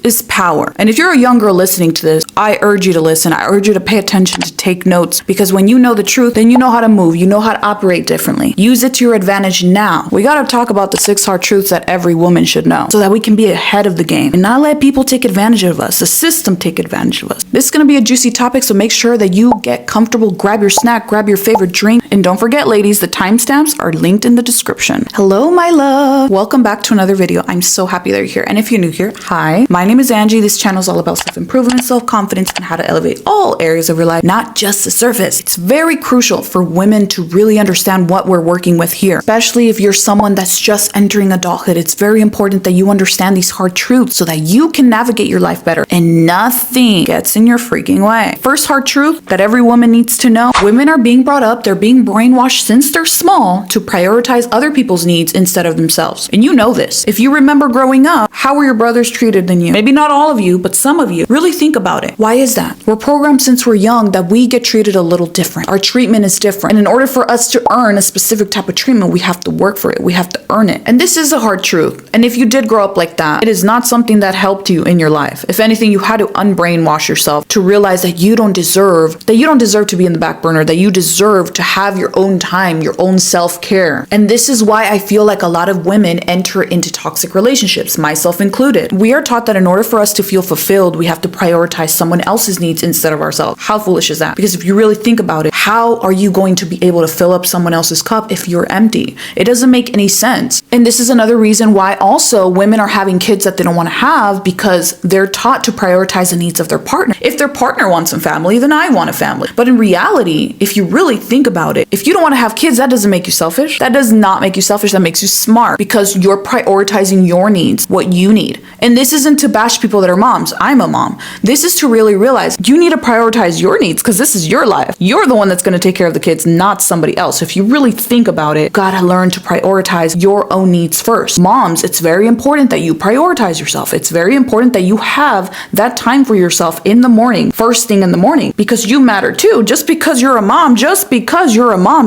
is power. And if you're a young girl listening to this, I urge you to listen. I urge you to pay attention, to take notes, because when you know the truth, then you know how to move. You know how to operate differently. Use it to your advantage now. We got to talk about the 6 hard truths that every woman should know so that we can be ahead of the game and not let people take advantage of us, the system take advantage of us. This is going to be a juicy topic, so make sure that you get comfortable, grab your snack, grab your favorite drink, and don't forget, ladies, the timestamps are linked in the description. Hello, my love. Welcome back to another video. I'm so happy that you're here. And if you're new here, hi. My name is Angie. This channel is all about self-improvement, self-confidence, and how to elevate all areas of your life, not just the surface. It's very crucial for women to really understand what we're working with here, especially if you're someone that's just entering adulthood. It's very important that you understand these hard truths so that you can navigate your life better and nothing gets in your freaking way. First hard truth that every woman needs to know: women are being brought up, they're being brainwashed since they're small to prioritize other people's needs instead of themselves. And you know this. If you remember growing up, how were your brothers treated than you? Maybe not all of you, but some of you. Really think about it. Why is that? We're programmed since we're young that we get treated a little different. Our treatment is different. And in order for us to earn a specific type of treatment, we have to work for it. We have to earn it. And this is a hard truth. And if you did grow up like that, it is not something that helped you in your life. If anything, you had to unbrainwash yourself to realize that you don't deserve to be in the back burner, that you deserve to have your own time, your own self-care. And this is why I feel like a lot of women enter into toxic relationships, myself included. We are taught that in order for us to feel fulfilled, we have to prioritize someone else's needs instead of ourselves. How foolish is that? Because if you really think about it, how are you going to be able to fill up someone else's cup if you're empty? It doesn't make any sense. And this is another reason why also women are having kids that they don't want to have, because they're taught to prioritize the needs of their partner. If their partner wants a family, then I want a family. But in reality, if you really think about it, if you don't want to have kids, that doesn't make you selfish. That does not make you selfish. That makes you smart, because you're prioritizing your needs, what you need. And this isn't to bash people that are moms. I'm a mom. This is to really realize you need to prioritize your needs, because this is your life. You're the one that's going to take care of the kids, not somebody else. If you really think about it, you gotta learn to prioritize your own needs first. Moms, it's very important that you prioritize yourself. It's very important that you have that time for yourself in the morning, first thing in the morning, because you matter too. Just because you're a mom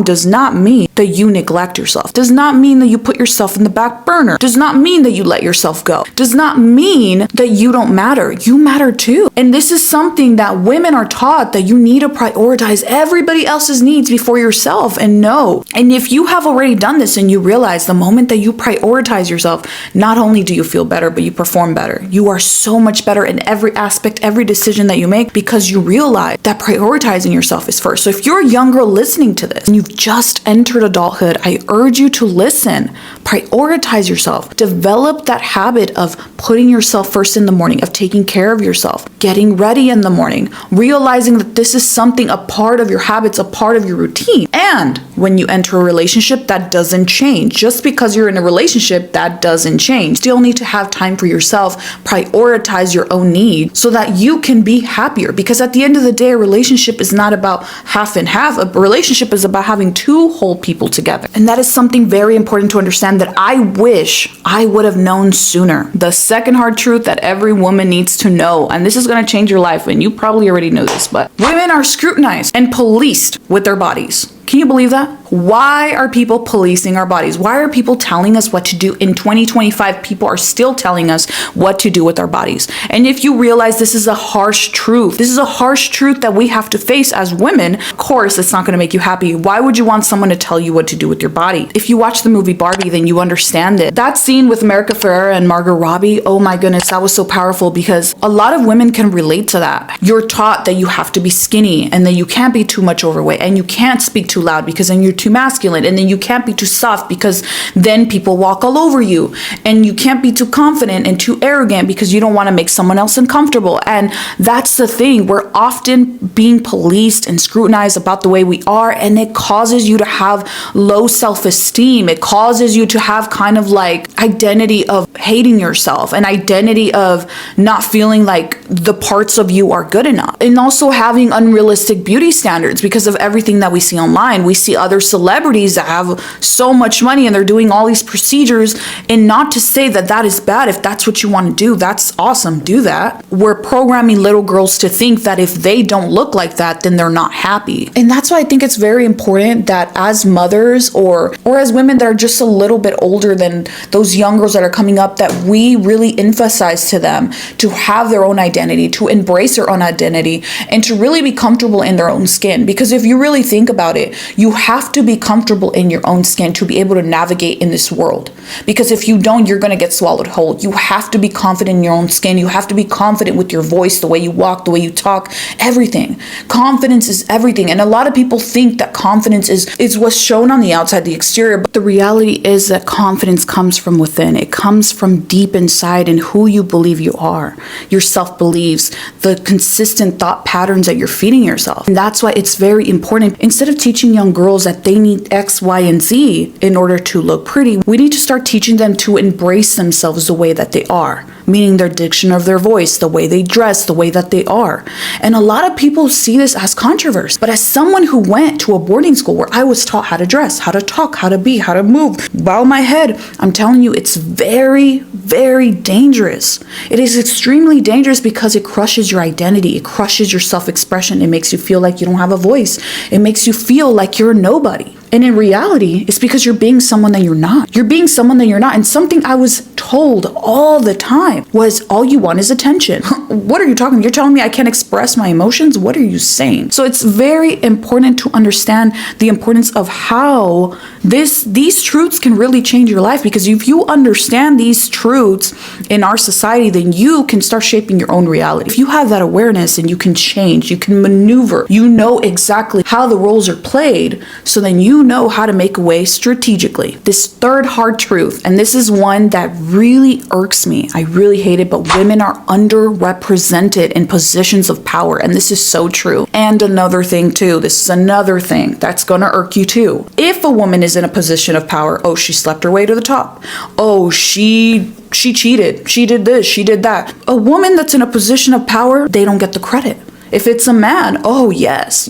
does not mean that you neglect yourself. Does not mean that you put yourself in the back burner. Does not mean that you let yourself go. Does not mean that you don't matter. You matter too. And this is something that women are taught, that you need to prioritize everybody else's needs before yourself. And no. And if you have already done this and you realize the moment that you prioritize yourself, not only do you feel better, but you perform better. You are so much better in every aspect, every decision that you make, because you realize that prioritizing yourself is first. So if you're a young girl listening to this and you've just entered adulthood, I urge you to listen. Prioritize yourself. Develop that habit of putting yourself first in the morning, of taking care of yourself, getting ready in the morning, realizing that this is something, a part of your habits, a part of your routine. And when you enter a relationship, that doesn't change. Just because you're in a relationship, that doesn't change. Still need to have time for yourself. Prioritize your own needs so that you can be happier. Because at the end of the day, a relationship is not about half and half. A relationship is about having two whole people together. And that is something very important to understand that I wish I would have known sooner. The second hard truth that every woman needs to know, and this is going to change your life, and you probably already know this, but women are scrutinized and policed with their bodies. Can you believe that? Why are people policing our bodies? Why are people telling us what to do? In 2025, people are still telling us what to do with our bodies. And if you realize this is a harsh truth, this is a harsh truth that we have to face as women, of course, it's not going to make you happy. Why would you want someone to tell you what to do with your body? If you watch the movie Barbie, then you understand it. That scene with America Ferrera and Margot Robbie, oh my goodness, that was so powerful, because a lot of women can relate to that. You're taught that you have to be skinny and that you can't be too much overweight and you can't speak too loud because then you're too masculine, and then you can't be too soft because then people walk all over you, and you can't be too confident and too arrogant because you don't want to make someone else uncomfortable. And that's the thing, we're often being policed and scrutinized about the way we are, and it causes you to have low self-esteem. It causes you to have kind of like identity of hating yourself, an identity of not feeling like the parts of you are good enough, and also having unrealistic beauty standards because of everything that we see online. fine. We see other celebrities that have so much money and they're doing all these procedures, and not to say that that is bad. If that's what you want to do, that's awesome, do that. We're programming little girls to think that if they don't look like that, then they're not happy. And that's why I think it's very important that as mothers or as women that are just a little bit older than those young girls that are coming up, that we really emphasize to them to have their own identity, to embrace their own identity, and to really be comfortable in their own skin. Because if you really think about it, you have to be comfortable in your own skin to be able to navigate in this world. Because if you don't, you're going to get swallowed whole. You have to be confident in your own skin. You have to be confident with your voice, the way you walk, the way you talk, everything. Confidence is everything. And a lot of people think that confidence is what's shown on the outside, the exterior. But the reality is that confidence comes from within. It comes from deep inside and who you believe you are, your self-beliefs, the consistent thought patterns that you're feeding yourself. And that's why it's very important. Instead of teaching young girls that they need X, Y, and Z in order to look pretty, we need to start teaching them to embrace themselves the way that they are, meaning their diction of their voice, the way they dress, the way that they are. And a lot of people see this as controversy. But as someone who went to a boarding school where I was taught how to dress, how to talk, how to be, how to move, bow my head, I'm telling you, it's very, very dangerous. It is extremely dangerous because it crushes your identity. It crushes your self-expression. It makes you feel like you don't have a voice. It makes you feel like you're a nobody. And in reality, it's because you're being someone that you're not. You're being someone that you're not. And something I was told all the time was, all you want is attention. What are you talking? You're telling me I can't express my emotions? What are you saying? So it's very important to understand the importance of how these truths can really change your life. Because if you understand these truths in our society, then you can start shaping your own reality. If you have that awareness and you can change, you can maneuver, you know exactly how the roles are played, so then you know how to make a way strategically. This third hard truth, and this is one that really irks me. I really hate it, but women are underrepresented in positions of power, and this is so true. And another thing too, this is another thing that's gonna irk you too. If a woman is in a position of power, oh, she slept her way to the top. Oh, she cheated. She did this, she did that. A woman that's in a position of power, they don't get the credit. If it's a man, oh, yes.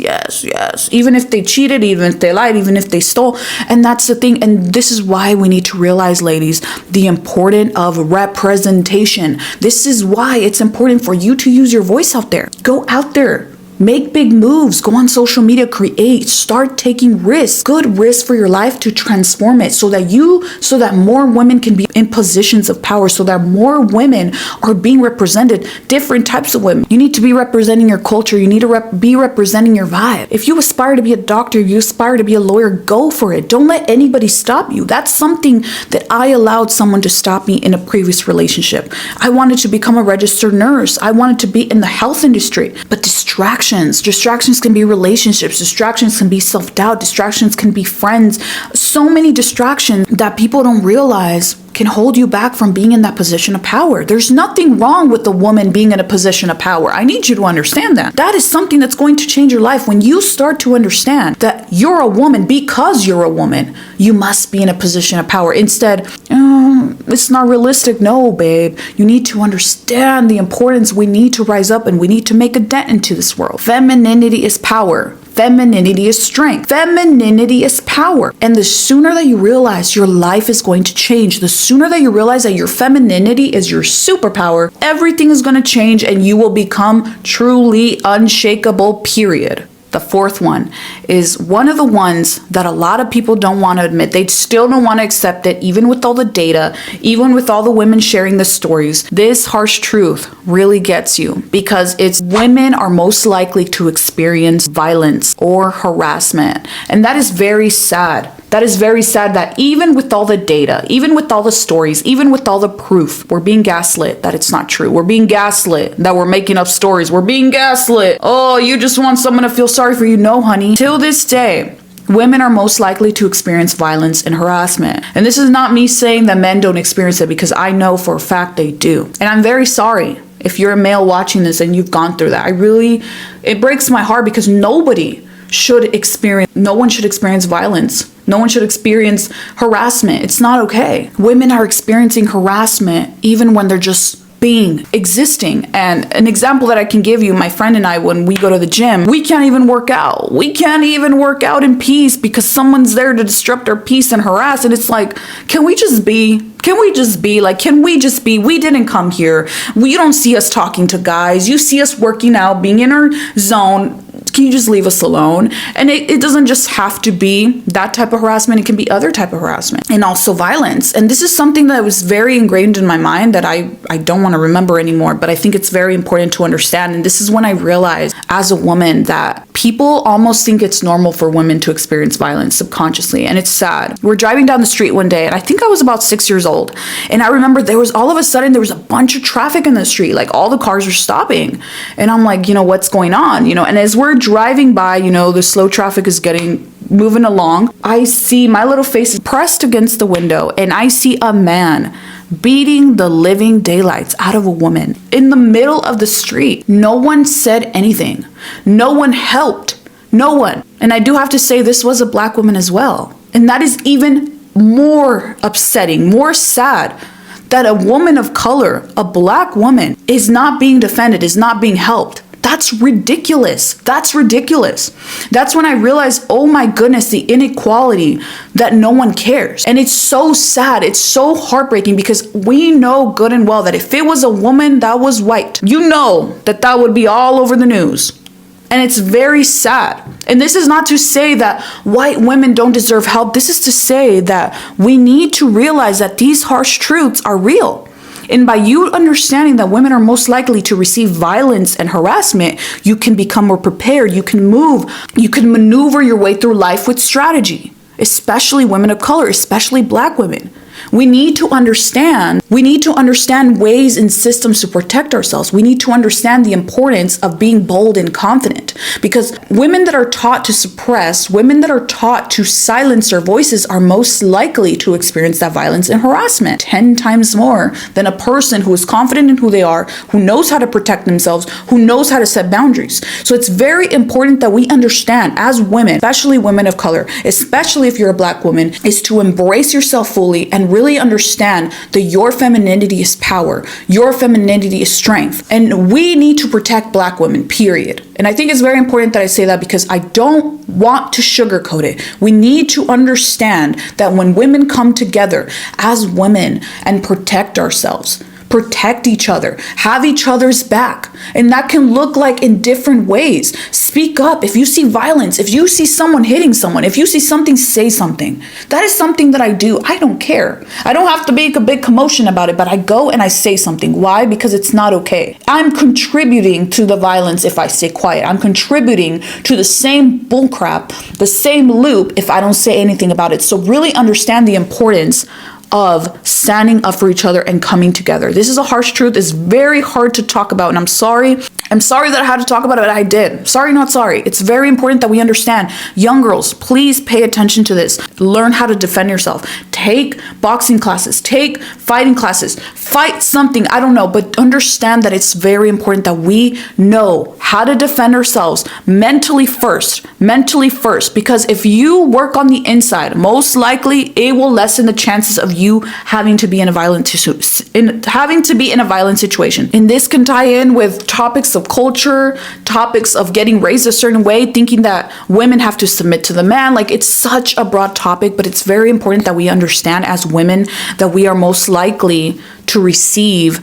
Even if they cheated, even if they lied, even if they stole. And that's the thing. And this is why we need to realize, ladies, the importance of representation. This is why it's important for you to use your voice out there. Go out there. Make big moves, go on social media, create, start taking risks, good risks for your life to transform it so that more women can be in positions of power, so that more women are being represented, different types of women. You need to be representing your culture. You need to be representing your vibe. If you aspire to be a doctor, if you aspire to be a lawyer, go for it. Don't let anybody stop you. That's something that I allowed someone to stop me in a previous relationship. I wanted to become a registered nurse. I wanted to be in the health industry, but distractions can be relationships, distractions can be self-doubt, distractions can be friends. So many distractions that people don't realize can hold you back from being in that position of power. There's nothing wrong with a woman being in a position of power. I need you to understand that. That is something that's going to change your life. When you start to understand that you're a woman because you're a woman, you must be in a position of power. Instead, it's not realistic. No, babe. You need to understand the importance. We need to rise up and we need to make a dent into this world. Femininity is power. Femininity is strength. Femininity is power. And the sooner that you realize your life is going to change, the sooner that you realize that your femininity is your superpower, everything is going to change and you will become truly unshakable, period. The fourth one is one of the ones that a lot of people don't want to admit. They still don't want to accept it, even with all the data, even with all the women sharing the stories. This harsh truth really gets you because it's women are most likely to experience violence or harassment. And that is very sad. That is very sad that even with all the data, even with all the stories, even with all the proof, we're being gaslit that it's not true. We're being gaslit that we're making up stories. We're being gaslit. Oh, you just want someone to feel sorry for you. No, honey. Till this day, women are most likely to experience violence and harassment. And this is not me saying that men don't experience it, because I know for a fact they do. And I'm very sorry if you're a male watching this and you've gone through that. It breaks my heart, because no one should experience violence. No one should experience harassment. It's not okay. Women are experiencing harassment even when they're just being, existing. And an example that I can give you, my friend and I, when we go to the gym, we can't even work out. We can't even work out in peace because someone's there to disrupt our peace and harass. And it's like, can we just be? Can we just be? Like, can we just be? We didn't come here. You don't see us talking to guys. You see us working out, being in our zone. Can you just leave us alone? And it doesn't just have to be that type of harassment. It can be other type of harassment and also violence. And this is something that was very ingrained in my mind that I don't want to remember anymore, but I think it's very important to understand. And this is when I realized as a woman that people almost think it's normal for women to experience violence subconsciously. And it's sad. We're driving down the street one day and I think I was about 6 years old. And I remember there was all of a sudden, there was a bunch of traffic in the street. Like all the cars were stopping. And I'm like, what's going on? And as we're driving by, the slow traffic is moving along. I see my little face pressed against the window and I see a man beating the living daylights out of a woman in the middle of the street. No one said anything. No one helped. No one. And I do have to say this was a Black woman as well. And that is even more upsetting, more sad that a woman of color, a Black woman, is not being defended, is not being helped. That's ridiculous. That's ridiculous. That's when I realized, oh my goodness, the inequality that no one cares. And it's so sad. It's so heartbreaking because we know good and well that if it was a woman that was white, that would be all over the news. And it's very sad. And this is not to say that white women don't deserve help. This is to say that we need to realize that these harsh truths are real. And by you understanding that women are most likely to receive violence and harassment, you can become more prepared. You can maneuver your way through life with strategy, especially women of color, especially Black women. We need to understand ways and systems to protect ourselves. We need to understand the importance of being bold and confident, because women that are taught to suppress, women that are taught to silence their voices are most likely to experience that violence and harassment 10 times more than a person who is confident in who they are, who knows how to protect themselves, who knows how to set boundaries. So it's very important that we understand as women, especially women of color, especially if you're a Black woman, is to embrace yourself fully and really understand that your femininity is power, your femininity is strength, and we need to protect Black women, period. And I think it's very important that I say that because I don't want to sugarcoat it. We need to understand that when women come together as women and protect ourselves, protect each other, have each other's back. And that can look like in different ways. Speak up. If you see violence, if you see someone hitting someone, if you see something, say something. That is something that I do. I don't care. I don't have to make a big commotion about it, but I go and I say something. Why? Because it's not okay. I'm contributing to the violence if I stay quiet. I'm contributing to the same bullcrap, the same loop if I don't say anything about it. So really understand the importance of standing up for each other and coming together. This is a harsh truth. It's very hard to talk about, and I'm sorry. I'm sorry that I had to talk about it, but I did. Sorry, not sorry. It's very important that we understand. Young girls, please pay attention to this. Learn how to defend yourself. Take boxing classes. Take fighting classes. Fight something. I don't know, but understand that it's very important that we know how to defend ourselves mentally first, because if you work on the inside, most likely it will lessen the chances of you having to be in a violent situation. And this can tie in with topics of culture, topics of getting raised a certain way, thinking that women have to submit to the man. Like, it's such a broad topic, but it's very important that we understand as women that we are most likely to receive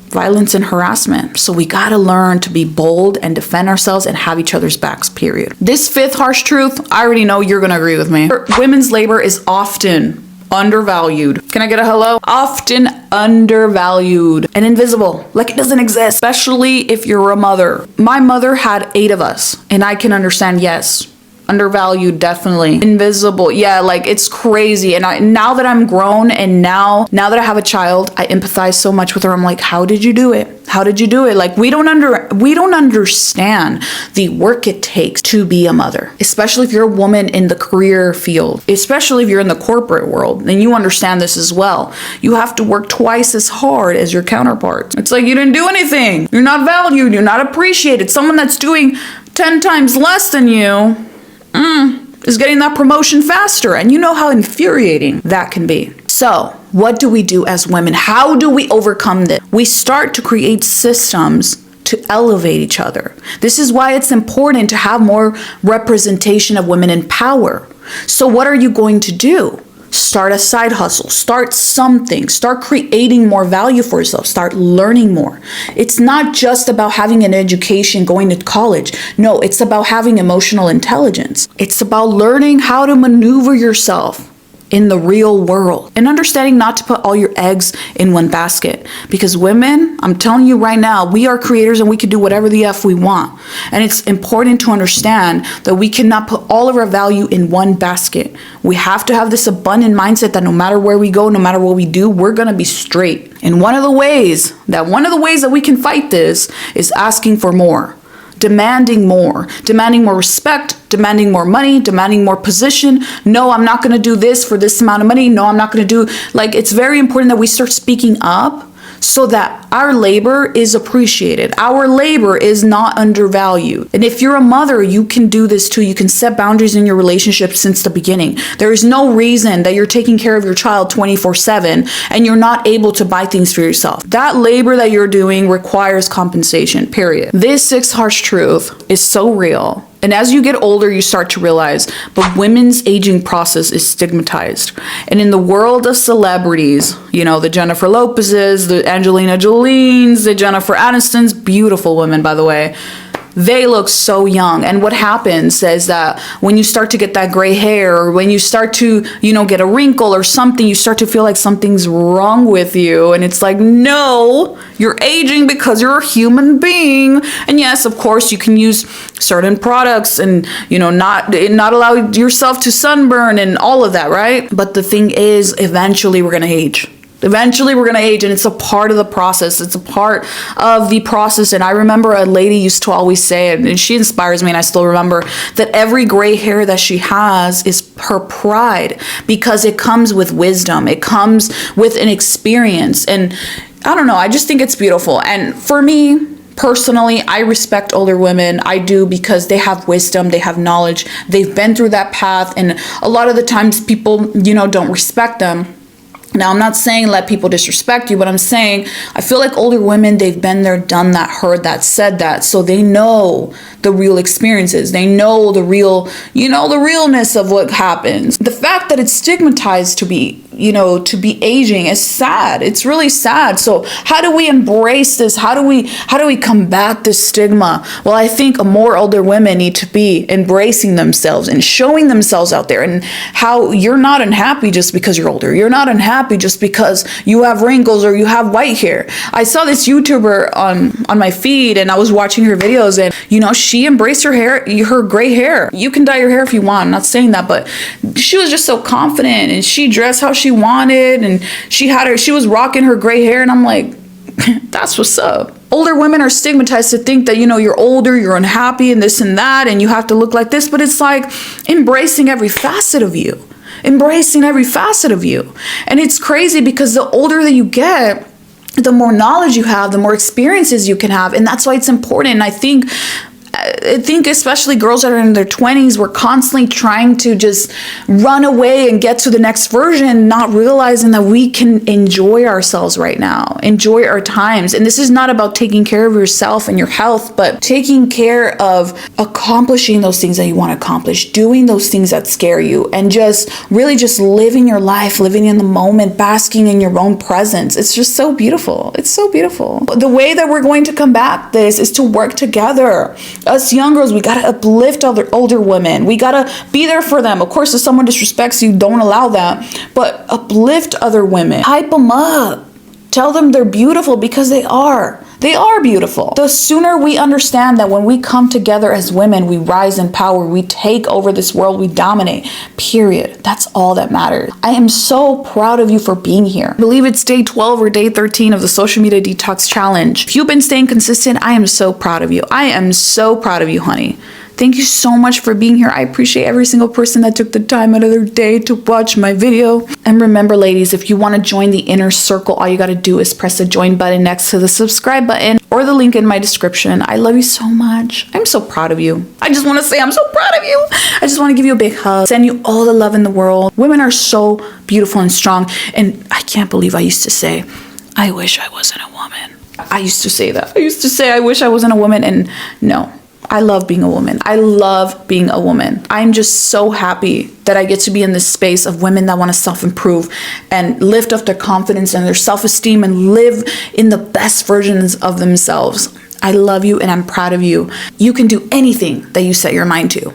violence and harassment. So we gotta learn to be bold and defend ourselves and have each other's backs, period. This fifth harsh truth, I already know you're gonna agree with me. Women's labor is often undervalued. Can I get a hello? Often undervalued and invisible, like it doesn't exist, especially if you're a mother. My mother had 8 of us, and I can understand, yes, undervalued, definitely. Invisible, yeah, like it's crazy. And now that I'm grown and now that I have a child, I empathize so much with her. I'm like, how did you do it? How did you do it? Like, we don't understand the work it takes to be a mother, especially if you're a woman in the career field, especially if you're in the corporate world, then you understand this as well. You have to work twice as hard as your counterparts. It's like, you didn't do anything. You're not valued. You're not appreciated. Someone that's doing 10 times less than you is getting that promotion faster. And you know how infuriating that can be. So What do we do as women? How do we overcome this? We start to create systems to elevate each other. This is why it's important to have more representation of women in power. So what are you going to do? Start a side hustle, start something, start creating more value for yourself, start learning more. It's not just about having an education, going to college. No, it's about having emotional intelligence. It's about learning how to maneuver yourself in the real world and understanding not to put all your eggs in one basket. Because women, I'm telling you right now, we are creators and we can do whatever the F we want. And it's important to understand that we cannot put all of our value in one basket. We have to have this abundant mindset that no matter where we go, no matter what we do, we're going to be straight. And one of the ways that we can fight this is asking for more. Demanding more respect, demanding more money, demanding more position. No, I'm not going to do this for this amount of money. No, I'm not going to do, it's very important that we start speaking up so that our labor is appreciated. Our labor is not undervalued. And if you're a mother, you can do this too. You can set boundaries in your relationship since the beginning. There is no reason that you're taking care of your child 24/7 and you're not able to buy things for yourself. That labor that you're doing requires compensation, period. This sixth harsh truth is so real. And as you get older, you start to realize, but women's aging process is stigmatized. And in the world of celebrities, the Jennifer Lopez's, the Angelina Jolie's, the Jennifer Anistons, beautiful women, by the way, they look so young. And what happens is that when you start to get that gray hair, or when you start to, get a wrinkle or something, you start to feel like something's wrong with you. And it's like, no, you're aging because you're a human being. And yes, of course, you can use certain products and, not allow yourself to sunburn and all of that, right? But the thing is, eventually we're going to age. Eventually we're going to age, and it's a part of the process. It's a part of the process. And I remember a lady used to always say, and she inspires me, and I still remember, that every gray hair that she has is her pride, because it comes with wisdom. It comes with an experience. And I don't know, I just think it's beautiful. And for me, personally, I respect older women. I do, because they have wisdom, they have knowledge, they've been through that path. And a lot of the times people, don't respect them. Now, I'm not saying let people disrespect you, but I'm saying I feel like older women, they've been there, done that, heard that, said that. So they know the real experiences. They know the real, the realness of what happens. The fact that it's stigmatized to be aging is sad. It's really sad. So how do we embrace this? How do we combat this stigma? Well, I think more older women need to be embracing themselves and showing themselves out there, and how you're not unhappy just because you're older. You're not unhappy just because you have wrinkles or you have white hair. I saw this YouTuber on my feed, and I was watching her videos, and she embraced her gray hair. You can dye your hair if you want. I'm not saying that, but she was just so confident, and she dressed how she wanted, and she was rocking her gray hair, and I'm like, that's what's up. Older women are stigmatized to think that, you're older, you're unhappy, and this and that, and you have to look like this, but it's like embracing every facet of you. Embracing every facet of you. And it's crazy, because the older that you get, the more knowledge you have, the more experiences you can have. And that's why it's important. And I think especially girls that are in their 20s, we're constantly trying to just run away and get to the next version, not realizing that we can enjoy ourselves right now, enjoy our times. And this is not about taking care of yourself and your health, but taking care of accomplishing those things that you want to accomplish, doing those things that scare you, and just really just living your life, living in the moment, basking in your own presence. It's just so beautiful. It's so beautiful. The way that we're going to combat this is to work together. Us young girls, we gotta uplift other older women. We gotta be there for them. Of course, if someone disrespects you, don't allow that. But uplift other women. Hype them up. Tell them they're beautiful, because they are. They are beautiful. The sooner we understand that when we come together as women, we rise in power, we take over this world, we dominate, period. That's all that matters. I am so proud of you for being here. I believe it's day 12 or day 13 of the social media detox challenge. If you've been staying consistent, I am so proud of you. I am so proud of you, honey. Thank you so much for being here. I appreciate every single person that took the time out of their day to watch my video. And remember, ladies, if you want to join the inner circle, all you got to do is press the join button next to the subscribe button or the link in my description. I love you so much. I'm so proud of you. I just want to say I'm so proud of you. I just want to give you a big hug, send you all the love in the world. Women are so beautiful and strong. And I can't believe I used to say, I wish I wasn't a woman. I used to say that. I used to say I wish I wasn't a woman, and no. I love being a woman. I love being a woman. I'm just so happy that I get to be in this space of women that want to self-improve and lift up their confidence and their self-esteem and live in the best versions of themselves. I love you and I'm proud of you. You can do anything that you set your mind to.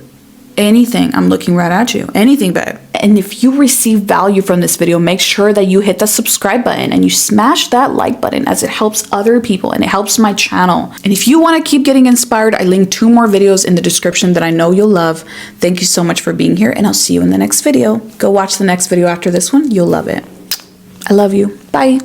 Anything. I'm looking right at you. Anything, babe. And if you receive value from this video, make sure that you hit the subscribe button and you smash that like button, as it helps other people and it helps my channel. And if you want to keep getting inspired, I linked 2 more videos in the description that I know you'll love. Thank you so much for being here, and I'll see you in the next video. Go watch the next video after this one. You'll love it. I love you. Bye.